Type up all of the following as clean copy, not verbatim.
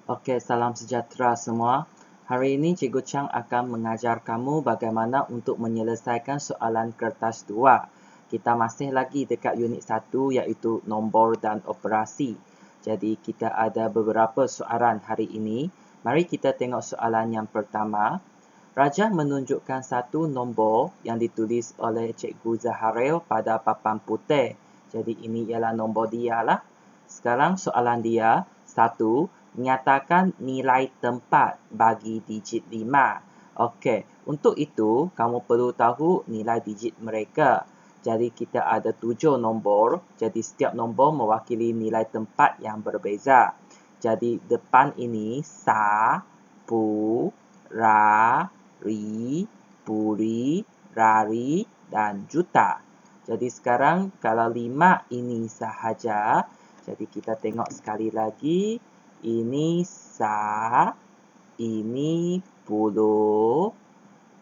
Okey, salam sejahtera semua. Hari ini Cikgu Chang akan mengajar kamu bagaimana untuk menyelesaikan soalan kertas 2. Kita masih lagi dekat unit 1 iaitu nombor dan operasi. Jadi kita ada beberapa soalan hari ini. Mari kita tengok soalan yang pertama. Rajah menunjukkan satu nombor yang ditulis oleh Cikgu Zaharil pada papan putih. Jadi ini ialah nombor dia lah. Sekarang soalan dia. 1. Nyatakan nilai tempat bagi digit 5. Okey, untuk itu kamu perlu tahu nilai digit mereka. Jadi kita ada 7 nombor. Jadi setiap nombor mewakili nilai tempat yang berbeza. Jadi depan ini sa, pu, ra, ri, puri, rari dan juta. Jadi sekarang kalau 5 ini sahaja. Jadi kita tengok sekali lagi. Ini sa, ini puluh,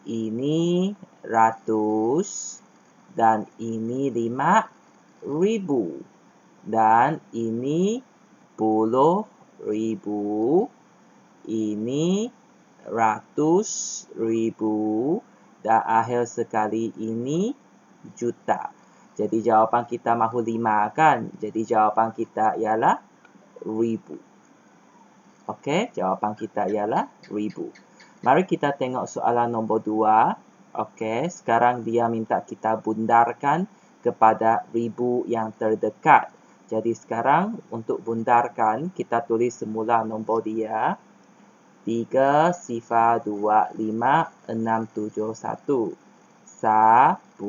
ini ratus, dan ini 5,000. Dan ini 10,000, ini 100,000, dan akhir sekali ini juta. Jadi jawapan kita mahu 5 kan? Jadi jawapan kita ialah 1000. Okey, jawapan kita ialah 1000. Mari kita tengok soalan nombor 2. Okey, sekarang dia minta kita bundarkan kepada 1000 yang terdekat. Jadi sekarang untuk bundarkan, kita tulis semula nombor dia. 3,025,671. Sapurari.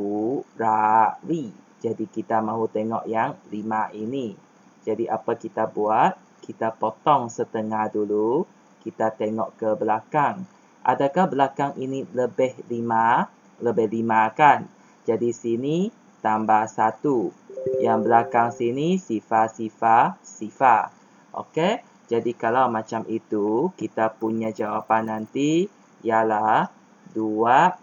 Jadi kita mahu tengok yang 5 ini. Jadi apa kita buat? Kita potong setengah dulu. Kita tengok ke belakang. Adakah belakang ini lebih 5? Lebih 5 kan? Jadi sini tambah 1. Yang belakang sini sifar. Okey? Jadi kalau macam itu, kita punya jawapan nanti ialah 2.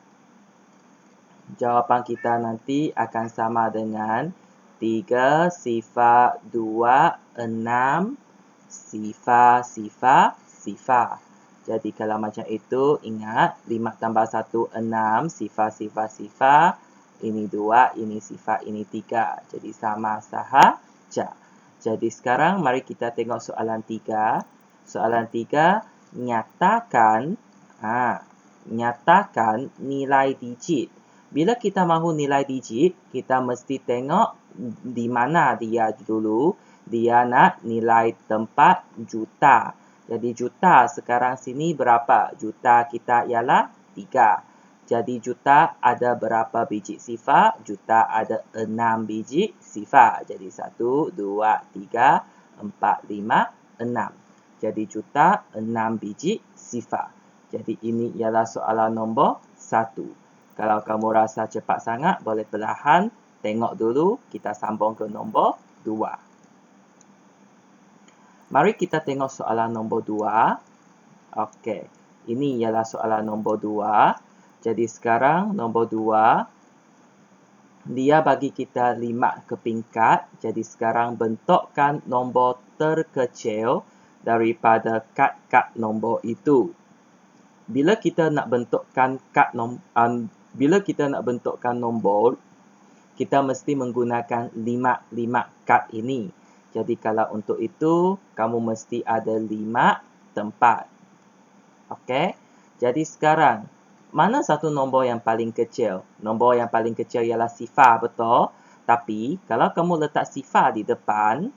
Jawapan kita nanti akan sama dengan 3,026,000. Jadi kalau macam itu, ingat 5 tambah 1, 6, sifar. Ini 2, ini sifar, ini 3. Jadi sama sahaja. Jadi sekarang mari kita tengok soalan 3. Soalan 3, nyatakan nilai digit. Bila kita mahu nilai digit, kita mesti tengok di mana dia dulu. Dia nak nilai tempat juta. Jadi juta sekarang sini berapa? Juta kita ialah 3. Jadi juta ada berapa biji sifar? Juta ada 6 biji sifar. Jadi 1, 2, 3, 4, 5, 6. Jadi juta 6 biji sifar. Jadi ini ialah soalan nombor 1. Kalau kamu rasa cepat sangat, boleh perlahan tengok dulu. Kita sambung ke nombor 2. Mari kita tengok soalan nombor 2. Okey, ini ialah soalan nombor 2. Jadi sekarang nombor 2, dia bagi kita 5 kepingkat. Jadi sekarang bentukkan nombor terkecil daripada kad-kad nombor itu. Bila kita nak bentukkan nombor, kita mesti menggunakan 5 kad ini. Jadi kalau untuk itu, kamu mesti ada 5 tempat. Okey? Jadi sekarang, mana satu nombor yang paling kecil? Nombor yang paling kecil ialah sifar, betul? Tapi, kalau kamu letak sifar di depan,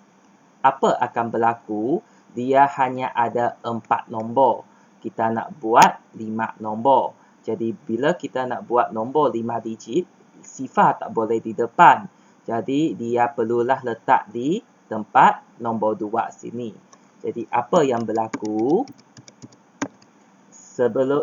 apa akan berlaku? Dia hanya ada 4 nombor. Kita nak buat 5 nombor. Jadi, bila kita nak buat nombor 5 digit, sifar tak boleh di depan. Jadi, dia perlulah letak di tempat nombor 2 sini. Jadi, apa yang berlaku?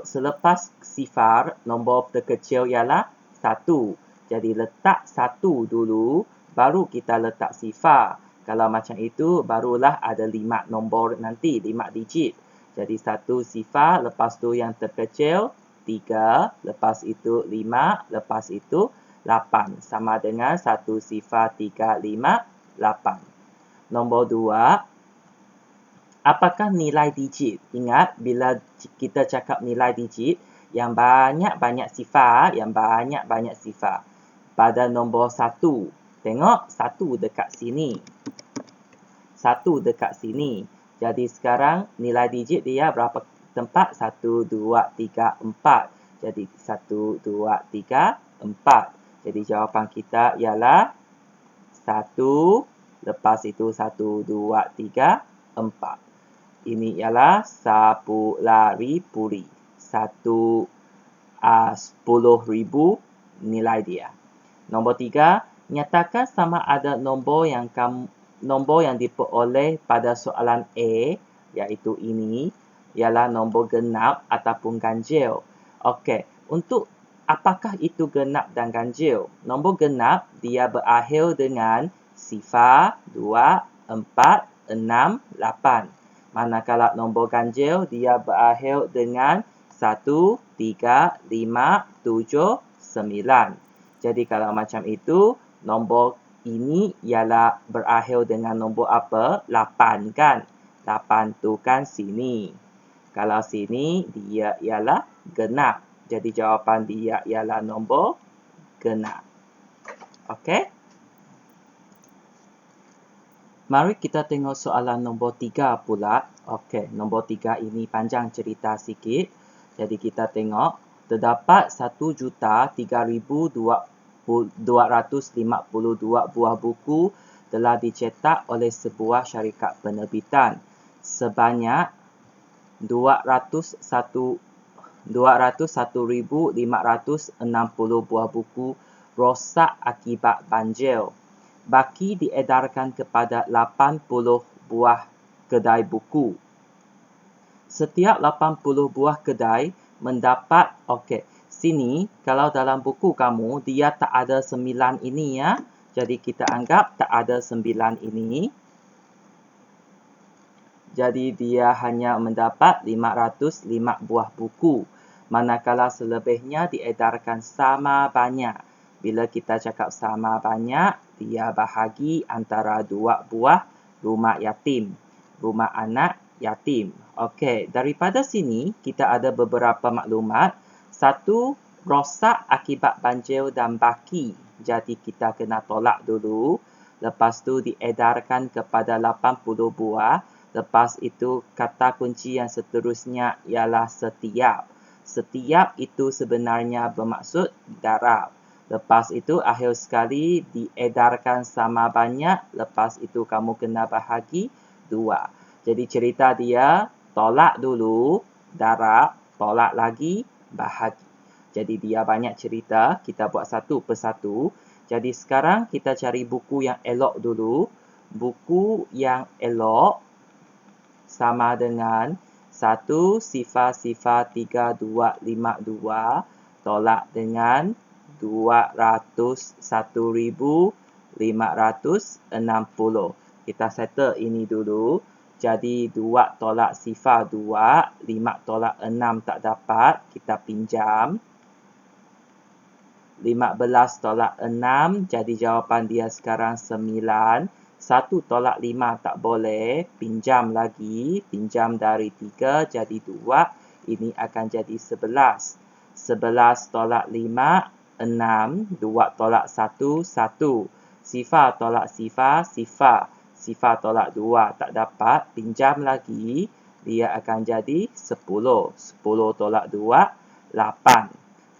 Selepas sifar, nombor terkecil ialah 1. Jadi, letak 1 dulu, baru kita letak sifar. Kalau macam itu, barulah ada 5 nombor nanti, 5 digit. Jadi, 1 sifar, lepas tu yang terkecil, 3, lepas itu 5, lepas itu 8. Sama dengan 1 sifar 3, 5, 8. Nombor 2, Apakah nilai digit? Ingat, bila kita cakap nilai digit, yang banyak-banyak sifar, Pada nombor 1. Tengok, 1 dekat sini. 1 dekat sini. Jadi sekarang nilai digit dia berapa tempat? 1, 2, 3, 4. Jadi 1, 2, 3, 4. Jadi jawapan kita ialah 1, lepas itu 1, 2, 3, 4. Ini ialah 10,000. 10,000 nilai dia. Nombor 3, nyatakan sama ada nombor yang diperoleh pada soalan A, iaitu ini, ialah nombor genap ataupun ganjil. Okey, untuk apakah itu genap dan ganjil? Nombor genap, dia berakhir dengan 0, 2, 4, 6, 8. Manakala nombor ganjil, dia berakhir dengan 1, 3, 5, 7, 9. Jadi kalau macam itu, nombor ini ialah berakhir dengan nombor apa? 8 kan? 8 tu kan sini. Kalau sini, dia ialah genap. Jadi jawapan dia ialah nombor genap. Okey? Mari kita tengok soalan nombor 3 pula. Okey, nombor 3 ini panjang cerita sikit. Jadi kita tengok, terdapat 1,352 buah buku telah dicetak oleh sebuah syarikat penerbitan. Sebanyak 201,560 buah buku rosak akibat banjir. Baki diedarkan kepada 80 buah kedai buku. Setiap 80 buah kedai mendapat, okey, sini kalau dalam buku kamu dia tak ada 9 ini ya. Jadi kita anggap tak ada 9 ini. Jadi dia hanya mendapat 505 buah buku. Manakala selebihnya diedarkan sama banyak. Bila kita cakap sama banyak, dia bahagi antara 2 buah rumah yatim. Rumah anak yatim. Okey, daripada sini kita ada beberapa maklumat. 1, rosak akibat banjir dan baki. Jadi kita kena tolak dulu. Lepas tu diedarkan kepada 80 buah. Lepas itu kata kunci yang seterusnya ialah setiap. Setiap itu sebenarnya bermaksud darab. Lepas itu akhir sekali diedarkan sama banyak. Lepas itu kamu kena bahagi 2. Jadi cerita dia tolak dulu, darab, tolak lagi, bahagi. Jadi dia banyak cerita, kita buat satu persatu. Jadi sekarang kita cari buku yang elok dulu. Buku yang elok sama dengan 1,0,3252 tolak dengan 201,560. Kita settle ini dulu. Jadi 2 tolak 0,2, 5 tolak 6 tak dapat. Kita pinjam. 15 tolak 6, jadi jawapan dia sekarang 9. 1 tolak 5 tak boleh. Pinjam lagi. Pinjam dari 3 jadi 2. Ini akan jadi 11. 11 tolak 5, 6. 2 tolak 1, 1. 0 tolak 0, 0. 0 tolak 2 tak dapat. Pinjam lagi. Dia akan jadi 10. 10 tolak 2, 8.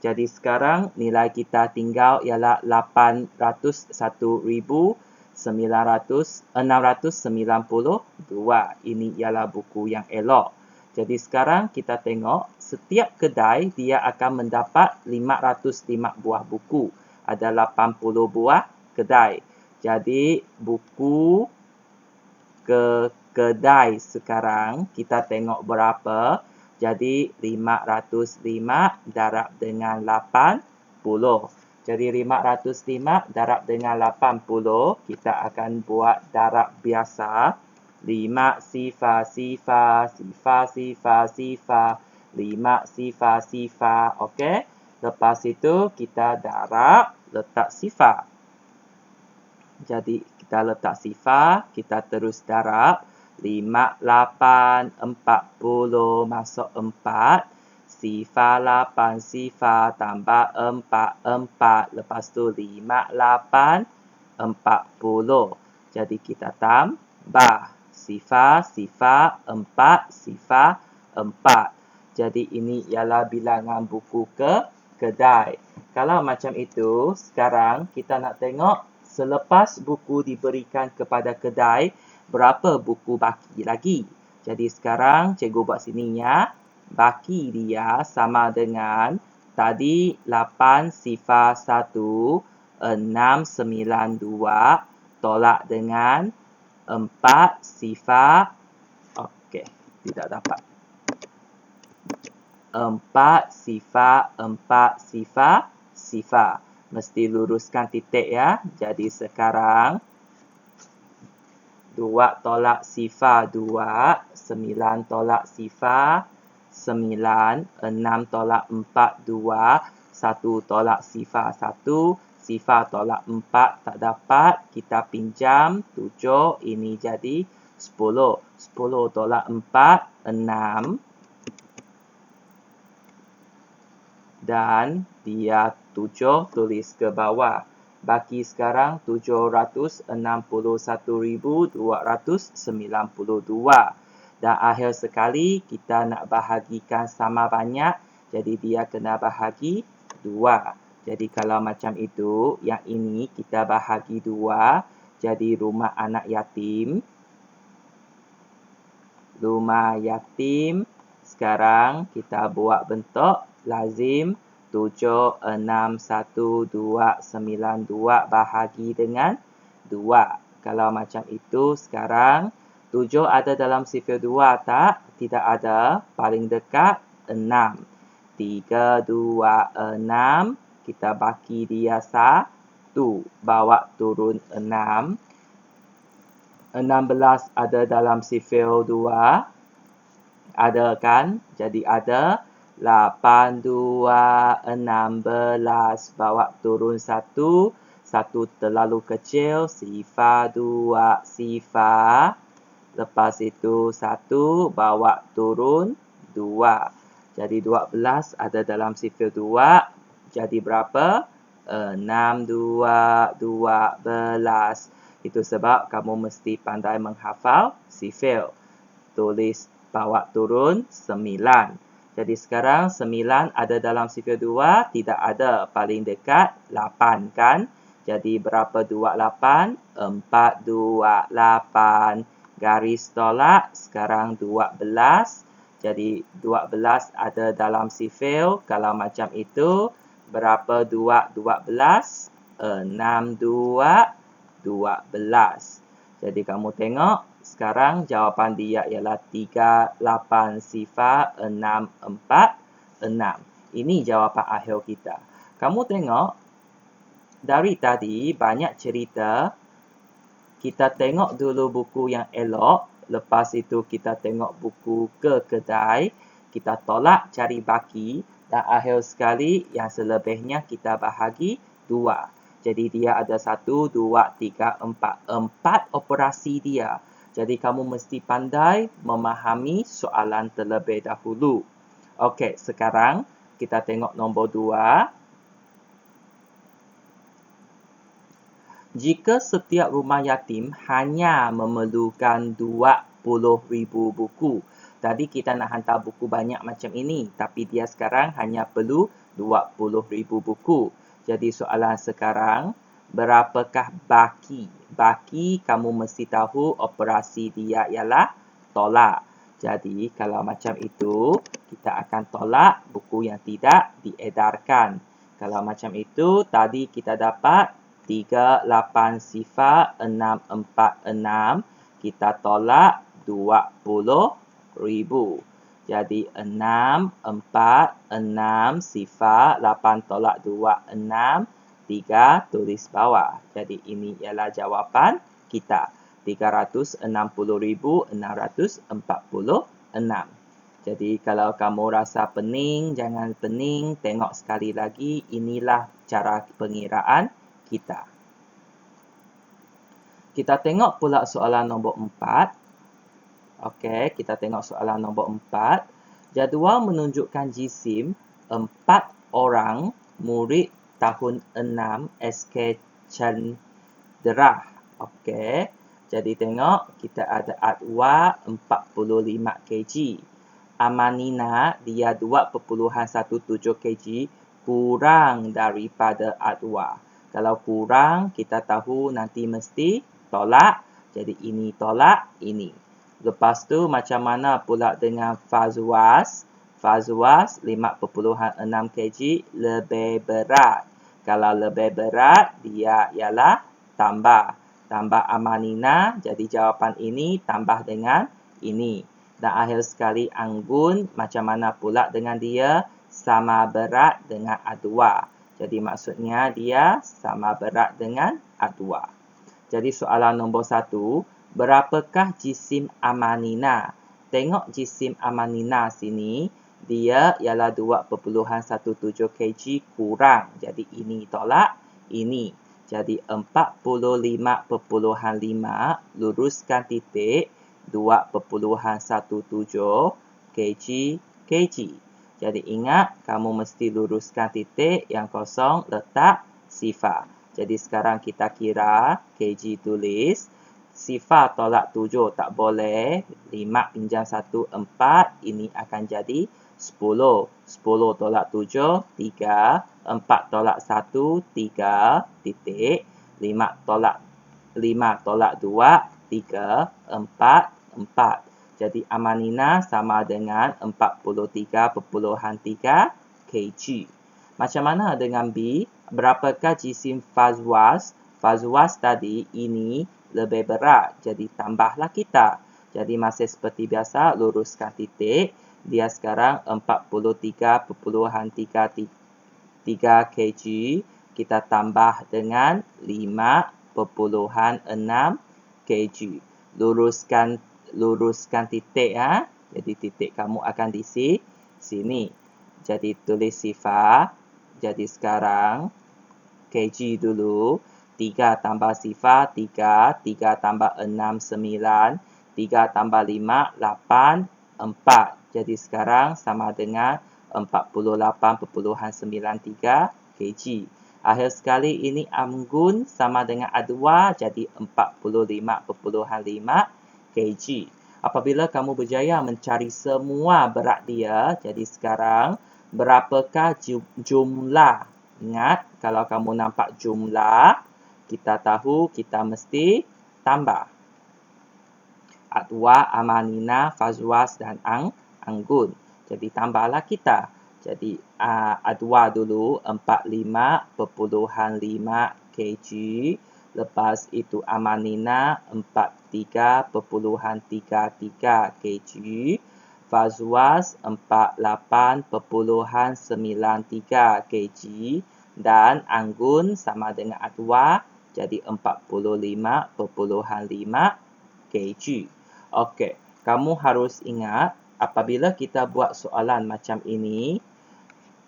Jadi sekarang nilai kita tinggal ialah 801,692. Ini ialah buku yang elok. Jadi sekarang kita tengok setiap kedai dia akan mendapat 505 buah buku. Ada 80 buah kedai. Jadi buku ke kedai sekarang kita tengok berapa. Jadi 505 darab dengan 80. Jadi 505 darab dengan 80. Kita akan buat darab biasa. 5 sifar sifar sifar sifar sifar 5 sifar sifar. Okey. Lepas itu kita darab, letak sifar. Jadi kita letak sifar, kita terus darab. 5, 8, 40 masuk 4. Sifar 8, sifar tambah 4, 4. Lepas tu 5, 8, 40. Jadi kita tambah. Sifar, sifar, 4, sifar, 4. Jadi ini ialah bilangan buku ke kedai. Kalau macam itu, sekarang kita nak tengok selepas buku diberikan kepada kedai, berapa buku baki lagi. Jadi sekarang cikgu buat sini ya. Baki dia sama dengan tadi 8 sifar 1, 6, 9, 2 tolak dengan 4 sifar. Okey, tidak dapat. 4 sifar, 4 sifar, sifar. Mesti luruskan titik ya. Jadi sekarang 2 tolak sifar 2, 9 tolak sifar 9, 6 tolak 4 2, 1 tolak sifar 1, sifar tolak 4 tak dapat, kita pinjam 7, ini jadi 10. 10 tolak 4 6 dan dia 7 tulis ke bawah. Baki sekarang 761,292. Dan akhir sekali kita nak bahagikan sama banyak. Jadi dia kena bahagi 2. Jadi kalau macam itu, yang ini kita bahagi 2. Jadi rumah anak yatim. Rumah yatim. Sekarang kita buat bentuk lazim 761,292 bahagi dengan 2. Kalau macam itu, sekarang 7 ada dalam sifar 2 tak? Tidak ada. Paling dekat 6. 3, 2, 6. Kita baki dia 1. Bawa turun 6. 16 ada dalam sifar 2. Ada kan? Jadi ada 8, 2, 16. Bawa turun 1. 1 terlalu kecil. Sifar 2, sifar. Lepas itu 1 bawa turun 2. Jadi 12 ada dalam sifar 2. Jadi berapa? 6, 2, 12. Itu sebab kamu mesti pandai menghafal sifar. Tulis bawa turun 9. Jadi sekarang 9 ada dalam sifar 2. Tidak ada. Paling dekat 8 kan? Jadi berapa 28? 4, 2, 8. Garis tolak, sekarang 12. Jadi 12 ada dalam sifar. Kalau macam itu, berapa 2, 12? 6, 2, 12. Jadi kamu tengok, sekarang jawapan dia ialah 3, 8, sifar, 6, 4, 6. Ini jawapan akhir kita. Kamu tengok, dari tadi banyak cerita. Kita tengok dulu buku yang elok. Lepas itu kita tengok buku ke kedai. Kita tolak cari baki. Dan akhir sekali yang selebihnya kita bahagi 2. Jadi dia ada 1, 2, 3, 4. 4 operasi dia. Jadi kamu mesti pandai memahami soalan terlebih dahulu. Okey, sekarang kita tengok nombor 2. Jika setiap rumah yatim hanya memerlukan 20,000 buku. Tadi kita nak hantar buku banyak macam ini. Tapi dia sekarang hanya perlu 20,000 buku. Jadi soalan sekarang, berapakah baki? Baki kamu mesti tahu operasi dia ialah tolak. Jadi kalau macam itu, kita akan tolak buku yang tidak diedarkan. Kalau macam itu, tadi kita dapat 3, 8, sifar, 6, 4, 6. Kita tolak 20,000. Jadi 6, 4, 6, sifar, 8 tolak 2, 6. 3 tulis bawah. Jadi ini ialah jawapan kita. 360,646. Jadi kalau kamu rasa pening, jangan pening. Tengok sekali lagi. Inilah cara pengiraan kita. Kita tengok pula soalan nombor 4. Okey, kita tengok soalan nombor 4. Jadual menunjukkan jisim 4 orang murid tahun 6 SK Cenderam. Okey, jadi tengok kita ada Adwa 45 kg. Amanina dia 2.17 kg kurang daripada Adwa. Kalau kurang, kita tahu nanti mesti tolak. Jadi ini tolak ini. Lepas tu macam mana pula dengan Fazwas? Fazwas 5.6 kg lebih berat. Kalau lebih berat, dia ialah tambah. Tambah Amanina, jadi jawapan ini tambah dengan ini. Dan akhir sekali Anggun, macam mana pula dengan dia? Sama berat dengan Adwa. Jadi maksudnya dia sama berat dengan Adwa. Jadi soalan nombor 1, berapakah jisim Amanina? Tengok jisim Amanina sini, dia ialah 2.17 kg kurang. Jadi ini tolak ini. Jadi 45.5 luruskan titik 2.17 kg. Jadi ingat, kamu mesti luruskan titik yang kosong, letak sifar. Jadi sekarang kita kira kg tulis. Sifar tolak 7 tak boleh. 5 pinjam 1, 4. Ini akan jadi 10. 10 tolak 7, 3. 4 tolak 1, 3. Titik. 5 tolak 2, 3. 4, 4. Jadi Amanina sama dengan 43.3 kg. Macam mana dengan B? Berapakah jisim Fazwas? Fazwas tadi ini lebih berat. Jadi tambahlah kita. Jadi masih seperti biasa, luruskan titik. Dia sekarang 43.3 kg. Kita tambah dengan 5.6 kg. Luruskan titik. Jadi titik kamu akan di sini. Jadi tulis sifar. Jadi sekarang kg dulu. 3 tambah sifar 3. 3 tambah 6 9. 3 tambah 5 8. 4. Jadi sekarang sama dengan 48.93 kg. Akhir sekali ini Anggun sama dengan Adwa jadi 45.5 kg. Apabila kamu berjaya mencari semua berat dia, jadi sekarang berapakah jumlah? Ingat, kalau kamu nampak jumlah, kita tahu kita mesti tambah. Adwa, Amanina, Fazwas dan Anggun. Jadi tambahlah kita. Jadi Adwa dulu 45.5 kg. Lepas itu Amanina 43.33 kg. Fazwas 48.93 kg. Dan Anggun sama dengan Adwa jadi 45.5 kg. Okey, kamu harus ingat apabila kita buat soalan macam ini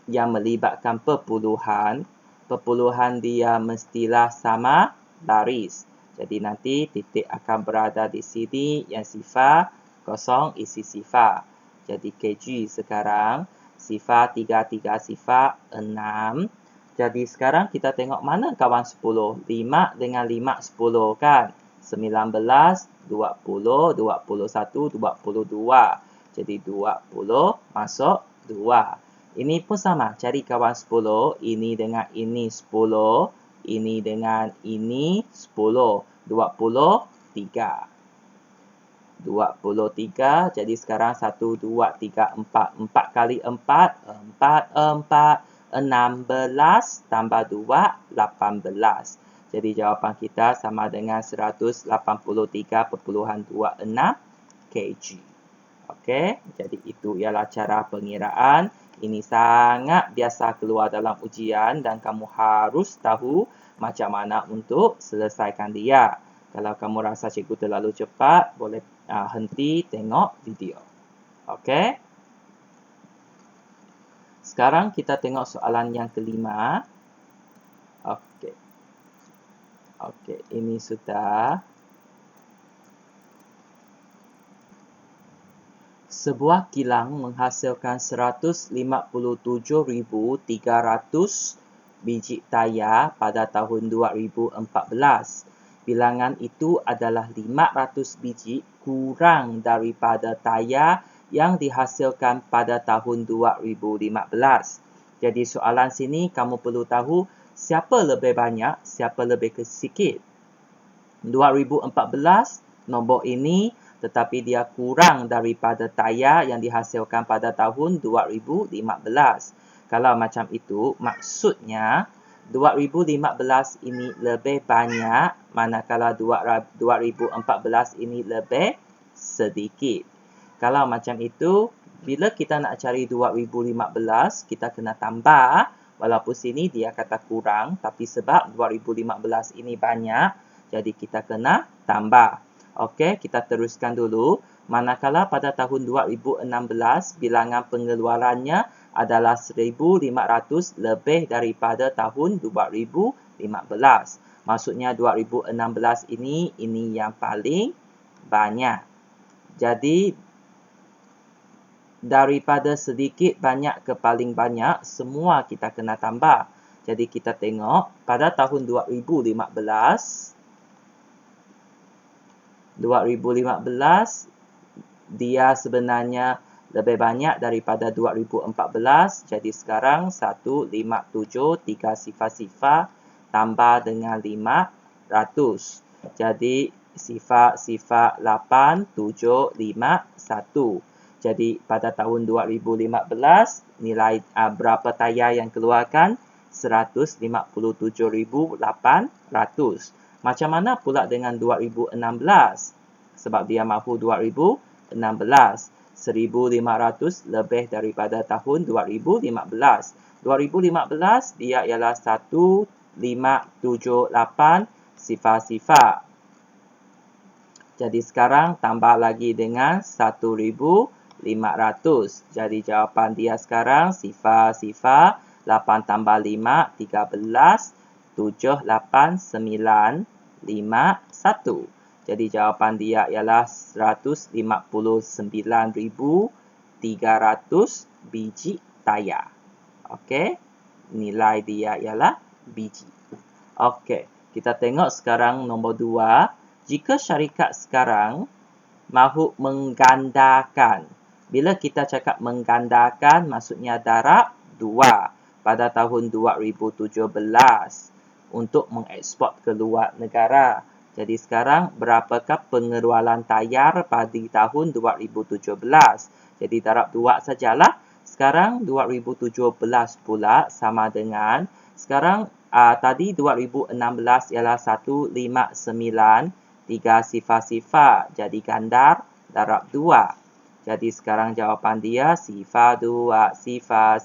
yang melibatkan perpuluhan, perpuluhan dia mestilah sama baris. Jadi nanti titik akan berada di sini, yang sifar kosong isi sifar. Jadi kg sekarang sifar 3 sifar 6. Jadi sekarang kita tengok mana kawan 10. 5 dengan 5 10 kan. 19, 20, 21, 22. Jadi 20 masuk 2. Ini pun sama. Cari kawan 10. Ini dengan ini 10. Ini dengan ini 10. 23. 23. Jadi sekarang 1, 2, 3, 4. 4 kali 4. 4, 4. 16 tambah 2, 18. Jadi jawapan kita sama dengan 183.26 kg. Okey, jadi itu ialah cara pengiraan. Ini sangat biasa keluar dalam ujian dan kamu harus tahu macam mana untuk selesaikan dia. Kalau kamu rasa cikgu terlalu cepat, boleh henti tengok video. Okey. Sekarang kita tengok soalan yang kelima. Okey. Okey, ini sudah. Sebuah kilang menghasilkan 157,300 biji tayar pada tahun 2014. Bilangan itu adalah 500 biji kurang daripada tayar yang dihasilkan pada tahun 2015. Jadi soalan sini kamu perlu tahu siapa lebih banyak, siapa lebih sikit. 2014 nombor ini tetapi dia kurang daripada tayar yang dihasilkan pada tahun 2015. Kalau macam itu, maksudnya 2015 ini lebih banyak, manakala 2014 ini lebih sedikit. Kalau macam itu, bila kita nak cari 2015, kita kena tambah. Walaupun sini dia kata kurang, tapi sebab 2015 ini banyak, jadi kita kena tambah. Okey, kita teruskan dulu. Manakala pada tahun 2016, bilangan pengeluarannya adalah 1,500 lebih daripada tahun 2015. Maksudnya 2016 ini yang paling banyak. Jadi, daripada sedikit banyak ke paling banyak, semua kita kena tambah. Jadi, kita tengok pada tahun 2015, dia sebenarnya lebih banyak daripada 2014. Jadi sekarang 157 3 sifar tambah dengan 500. Jadi sifar 8 7 5 1. Jadi pada tahun 2015 nilai berapa tayar yang keluarkan? 157,800. Macam mana pula dengan 2016? Sebab dia mahu 2016. 1,500 lebih daripada tahun 2015. 2015 dia ialah 1,578 sifar. Jadi sekarang tambah lagi dengan 1,500. Jadi jawapan dia sekarang sifar 8 tambah 5, 13, 7, 8, 9, 5, 1. Jadi jawapan dia ialah 159,300 biji tayar. Okey. Nilai dia ialah biji. Okey. Kita tengok sekarang nombor 2. Jika syarikat sekarang mahu menggandakan. Bila kita cakap menggandakan, maksudnya darab 2 pada tahun 2017 untuk mengeksport ke luar negara. Jadi sekarang berapakah pengeluaran tayar pada tahun 2017? Jadi darab 2 sajalah. Sekarang 2017 pula sama dengan sekarang tadi 2016 ialah 159 3 sifar. Jadi gandar darab 2. Jadi sekarang jawapan dia sifar 2 sifar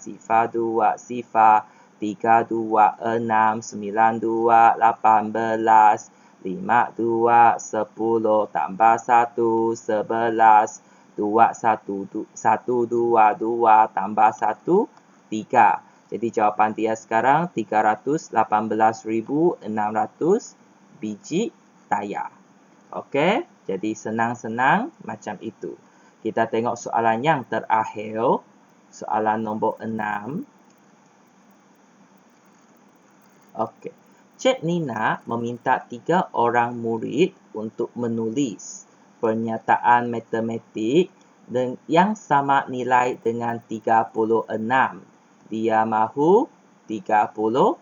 2 sifar 3 2 6 9 2 18 5, 2, 10, tambah 1, 11, 2, 1, 2, 2, tambah 1, 3. Jadi jawapan dia sekarang 318,600 biji tayar. Okey, jadi senang-senang macam itu. Kita tengok soalan yang terakhir. Soalan nombor 6. Okey. Cik Nina meminta 3 orang murid untuk menulis pernyataan matematik yang sama nilai dengan 36. Dia mahu 36.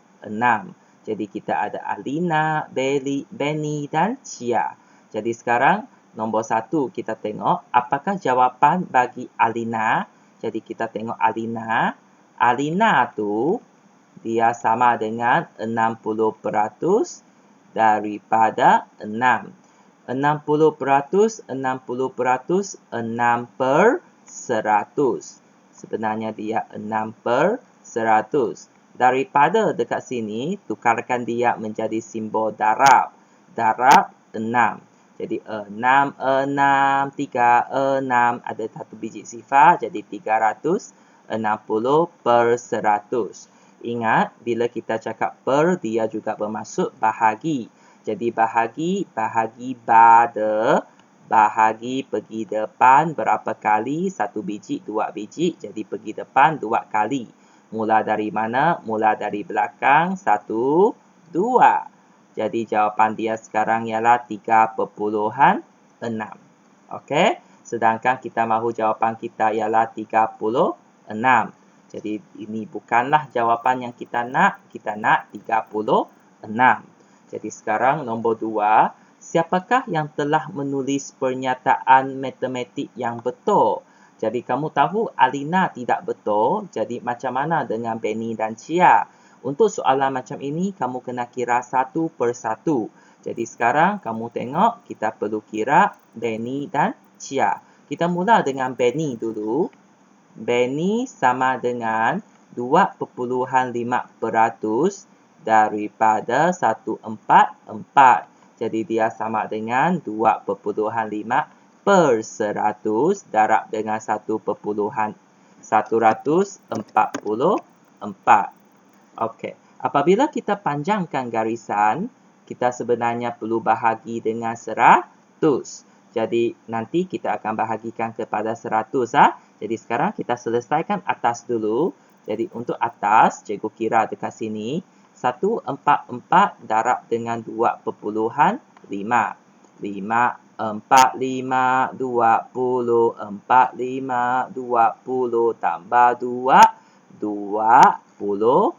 Jadi kita ada Alina, Benny dan Chia. Jadi sekarang nombor 1 kita tengok apakah jawapan bagi Alina. Jadi kita tengok Alina. Alina tu dia sama dengan 60% daripada 6. 60%, 6 per 100. Sebenarnya dia 6/100. Daripada dekat sini, tukarkan dia menjadi simbol darab. Darab 6. Jadi 6, 6, 3, 6. Ada satu biji sifar, jadi 360/100. Ingat, bila kita cakap per, dia juga bermaksud bahagi. Jadi bahagi pada bahagi pergi depan berapa kali? 1 biji, 2 biji. Jadi pergi depan 2 kali. Mula dari mana? Mula dari belakang. 1, 2. Jadi jawapan dia sekarang ialah 3.6. Okey. Sedangkan kita mahu jawapan kita ialah 36. Jadi ini bukanlah jawapan yang kita nak. Kita nak 36. Jadi sekarang nombor 2. Siapakah yang telah menulis pernyataan matematik yang betul? Jadi kamu tahu Alina tidak betul. Jadi macam mana dengan Benny dan Chia? Untuk soalan macam ini, kamu kena kira satu persatu. Jadi sekarang kamu tengok, kita perlu kira Benny dan Chia. Kita mula dengan Benny dulu. Benny sama dengan 2.5% daripada 144. Jadi dia sama dengan 2.5 per 100 darab dengan 144. Okey. Apabila kita panjangkan garisan, kita sebenarnya perlu bahagi dengan 100. Jadi nanti kita akan bahagikan kepada 100. Jadi sekarang kita selesaikan atas dulu. Jadi untuk atas, cikgu kira dekat sini. 144 darab dengan 2.5. 5, 4, 5, 20, 4, 5, 20 tambah 2, 22.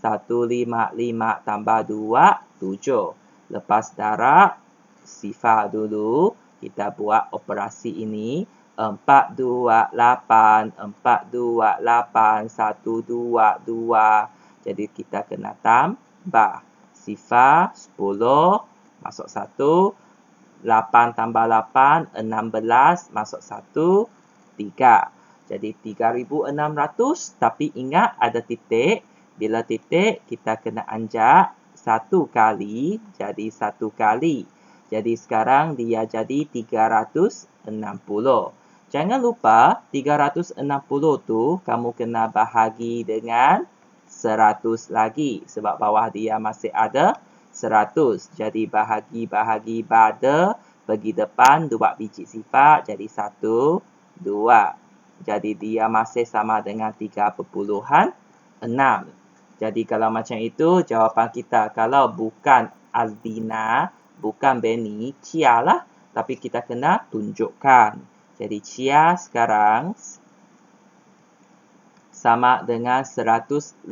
155 tambah 2, 7. Lepas darab, sifar dulu. Kita buat operasi ini. 428, 428, 122. Jadi kita kena tambah. Sifar 10, masuk 1. 8 tambah 8, 16, masuk 1, 3. Jadi 3.600, tapi ingat ada titik. Bila titik, kita kena anjak 1 kali, jadi 1 kali. Jadi sekarang dia jadi 360. Jangan lupa, 360 tu kamu kena bahagi dengan 100 lagi. Sebab bawah dia masih ada 100. Jadi bahagi pada pergi depan 2 biji sifar. Jadi 1, 2. Jadi dia masih sama dengan 3.6. Jadi kalau macam itu, jawapan kita. Kalau bukan Alina, bukan Benny, Chia lah. Tapi kita kena tunjukkan. Jadi Chia sekarang sama dengan 150%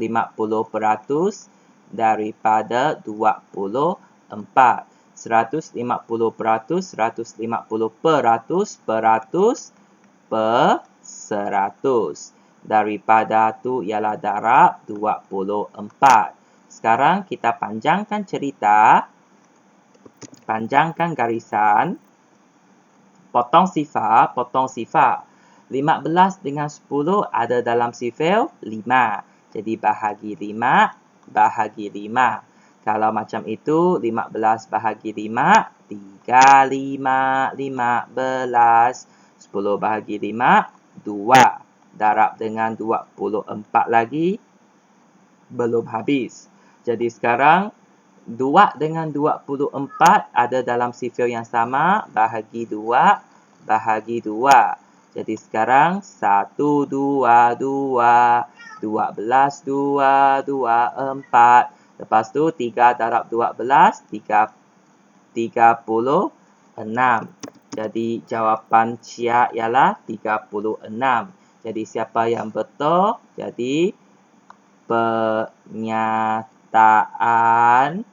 daripada 24. 150%, 150% per 100. Daripada tu ialah darab 24. Sekarang kita panjangkan cerita. Panjangkan garisan. Potong sifar, potong sifar. 15 dengan 10 ada dalam sifar 5. Jadi bahagi 5, bahagi 5. Kalau macam itu, 15 bahagi 5, 3, 5, 15. 10 bahagi 5, 2. Darab dengan 24 lagi, belum habis. Jadi sekarang, 2 dengan 24 ada dalam sifar yang sama, bahagi 2, bahagi 2. Jadi sekarang 1, 2, 2, 12, 2, 2, 4. Lepas tu 3 darab 12, 36. Jadi jawapan Chia ialah 36. Jadi siapa yang betul? Jadi pernyataan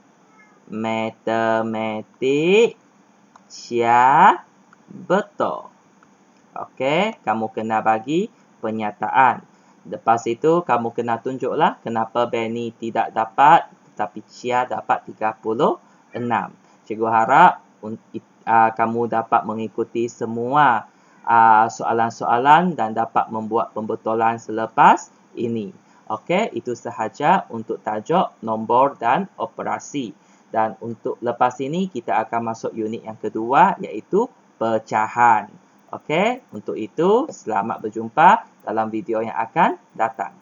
matematik Chia betul. Okey, kamu kena bagi pernyataan. Lepas itu, kamu kena tunjuklah kenapa Benny tidak dapat, tetapi Chia dapat 36. Cikgu harap kamu dapat mengikuti semua soalan-soalan dan dapat membuat pembetulan selepas ini. Okey, itu sahaja untuk tajuk nombor dan operasi. Dan untuk lepas ini, kita akan masuk unit yang kedua, iaitu pecahan. Okey, untuk itu, selamat berjumpa dalam video yang akan datang.